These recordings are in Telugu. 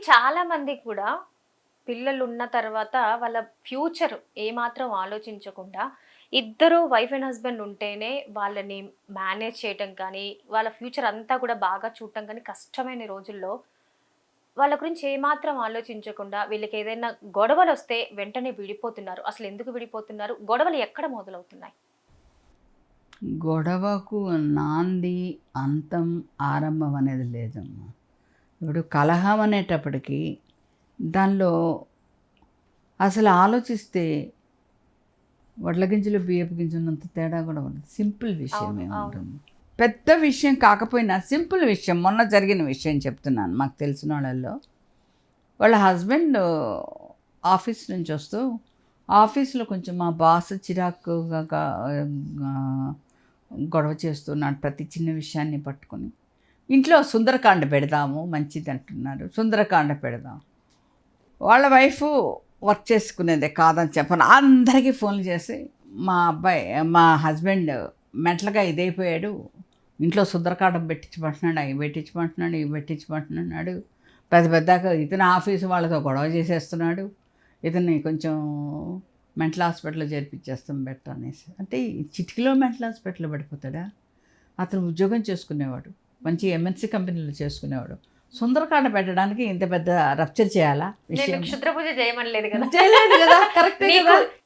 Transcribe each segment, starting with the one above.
చాలా మంది కూడా పిల్లలు ఉన్న తర్వాత వాళ్ళ ఫ్యూచర్ ఏమాత్రం ఆలోచించకుండా ఇద్దరు వైఫ్ అండ్ హస్బెండ్ ఉంటేనే వాళ్ళని మేనేజ్ చేయటం కానీ వాళ్ళ ఫ్యూచర్ అంతా కూడా బాగా చూడటం కానీ కష్టమైన రోజుల్లో వాళ్ళ గురించి ఏమాత్రం ఆలోచించకుండా వీళ్ళకి ఏదైనా గొడవలు వస్తే వెంటనే విడిపోతున్నారు. అసలు ఎందుకు విడిపోతున్నారు? గొడవలు ఎక్కడ మొదలవుతున్నాయి? గొడవకు నాంది, అంతం, ఆరంభం అనేది లేదమ్మా. ఇప్పుడు కలహం అనేటప్పటికి దానిలో అసలు ఆలోచిస్తే వడ్ల గింజలు బియ్యపు గింజలంత తేడా కూడా ఉండదు. సింపుల్ విషయం ఏముంటుంది. పెద్ద విషయం కాకపోయినా సింపుల్ విషయం, మొన్న జరిగిన విషయం చెప్తున్నాను. మాకు తెలిసిన వాళ్ళల్లో వాళ్ళ హస్బెండ్ ఆఫీస్ నుంచి వస్తూ ఆఫీస్లో కొంచెం మా బాస్ చిరాకుగా గొడవ చేస్తున్నాడు ప్రతి చిన్న విషయాన్ని పట్టుకొని. ఇంట్లో సుందరకాండ పెడదాము మంచిది అంటున్నారు. సుందరకాండ పెడదాం. వాళ్ళ వైఫ్ వర్క్ చేసుకునేదే కాదని చెప్పను. అందరికీ ఫోన్లు చేసి మా హస్బెండ్ మెంటల్గా ఇదైపోయాడు, ఇంట్లో సుందరకాండం పెట్టించమంటున్నాడు, అవి పెట్టించమంటున్నాడు, ఇవి పెట్టించమంటున్నాడు, పెద్దగా ఇతను ఆఫీసు వాళ్ళతో గొడవ చేసేస్తున్నాడు, ఇతన్ని కొంచెం మెంటల్ హాస్పిటల్లో చేర్పించేస్తాం బెటర్ అనేసి. అంటే చిటికలో మెంటల్ హాస్పిటల్లో పడిపోతాడా? అతను ఉద్యోగం చేసుకునేవాడు, మంచి ఎంఎన్సీ కంపెనీలో చేసుకునేవాడు. సుందరకాండ పెట్టడానికి ఇంత పెద్ద రప్చర్ చేయాలా? క్షుద్ర పూజ చేయమనలేదు కదా, చేయలేదు కదా, కరెక్ట్.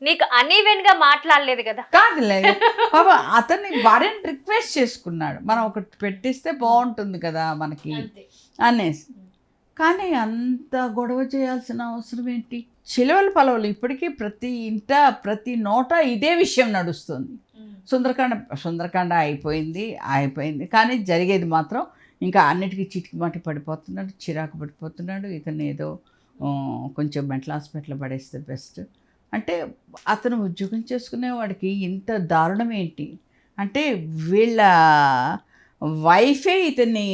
నీకు అనీవెన్ గా మాట్లాడలేదు కదా. కాదులేదు బాబా, అతన్ని భార్యని రిక్వెస్ట్ చేసుకున్నాడు, మనం ఒకటి పెట్టిస్తే బాగుంటుంది కదా మనకి అనేసి. కానీ అంత గొడవ చేయాల్సిన అవసరం ఏంటి? చిలవల పలవలు ఇప్పటికీ ప్రతి ఇంట ప్రతి నోట ఇదే విషయం నడుస్తుంది. సుందరకాండ అయిపోయింది కానీ జరిగేది మాత్రం ఇంకా అన్నిటికీ చిటికి పడిపోతున్నాడు, చిరాకు పడిపోతున్నాడు. ఇతను ఏదో కొంచెం మెంటల్ హాస్పిటల్లో పడేస్తే బెస్ట్ అంటే. అతను ఉద్యోగం చేసుకునేవాడికి ఇంత దారుణం ఏంటి అంటే, వీళ్ళ వైఫే ఇతన్ని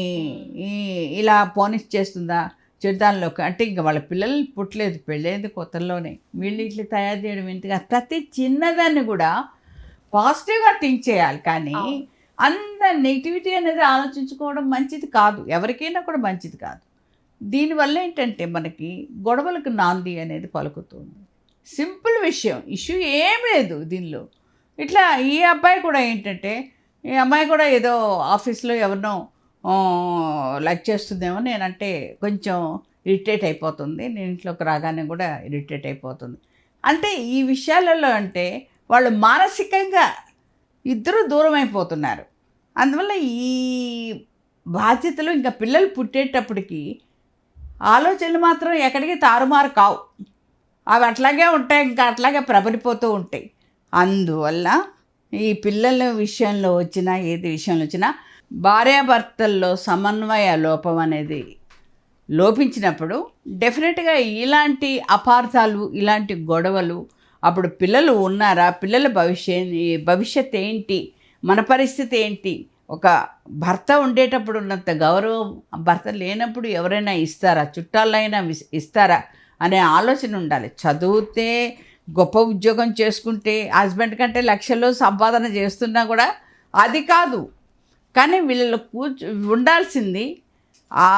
ఇలా పోనిష్ చేస్తుందా చెడుదానిలోకి. అంటే ఇంకా వాళ్ళ పిల్లలు పుట్టలేదు, పెళ్ళేది కొత్తలోనే, వీళ్ళు ఇట్లా తయారు చేయడం ఏంటి? ప్రతి చిన్నదాన్ని కూడా పాజిటివ్గా థింక్ చేయాలి. కానీ అంత నెగిటివిటీ అనేది ఆలోచించుకోవడం మంచిది కాదు, ఎవరికైనా కూడా మంచిది కాదు. దీనివల్ల ఏంటంటే మనకి గొడవలకు నాంది అనేది పలుకుతుంది. సింపుల్ విషయం, ఇష్యూ ఏం లేదు దీనిలో. ఇట్లా ఈ అబ్బాయి కూడా ఏంటంటే, ఈ అమ్మాయి కూడా ఏదో ఆఫీస్లో ఎవరినో లైక్ చేస్తుందేమో, నేనంటే కొంచెం ఇరిటేట్ అయిపోతుంది, నేను ఇంట్లోకి రాగానే కూడా ఇరిటేట్ అయిపోతుంది. అంటే ఈ విషయాలలో అంటే వాళ్ళు మానసికంగా ఇద్దరు దూరం అయిపోతున్నారు. అందువల్ల ఈ బాధ్యతలు ఇంకా పిల్లలు పుట్టేటప్పటికి ఆలోచనలు మాత్రం ఎక్కడికి తారుమారు కావు, అవి అట్లాగే ఉంటాయి, ఇంకా అట్లాగే ప్రబలిపోతూ ఉంటాయి. అందువల్ల ఈ పిల్లల విషయంలో వచ్చినా ఏది విషయంలో వచ్చినా భార్యాభర్తల్లో సమన్వయ లోపం అనేది లోపించినప్పుడు డెఫినెట్గా ఇలాంటి అపార్థాలు, ఇలాంటి గొడవలు, అప్పుడు పిల్లలు ఉన్నారా, పిల్లల భవిష్యత్ ఏంటి, మన పరిస్థితి ఏంటి, ఒక భర్త ఉండేటప్పుడు ఉన్నంత గౌరవం భర్త లేనప్పుడు ఎవరైనా ఇస్తారా, చుట్టాలైనా ఇస్తారా అనే ఆలోచన ఉండాలి. చదివితే గొప్ప ఉద్యోగం చేసుకుంటే హస్బెండ్ కంటే లక్షల్లో సంపాదన చేస్తున్నా కూడా అది కాదు. కానీ వీళ్ళలో ఉండాల్సింది ఆ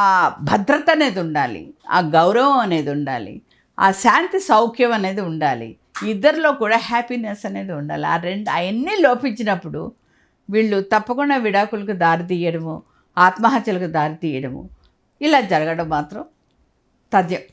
భద్రత అనేది ఉండాలి, ఆ గౌరవం అనేది ఉండాలి, ఆ శాంతి సౌఖ్యం అనేది ఉండాలి, ఇద్దరిలో కూడా హ్యాపీనెస్ అనేది ఉండాలి. అవన్నీ లోపించినప్పుడు వీళ్ళు తప్పకుండా విడాకులకు దారి తీయడము, ఆత్మహత్యలకు దారి తీయడము ఇలా జరగడం మాత్రం తథ్యం.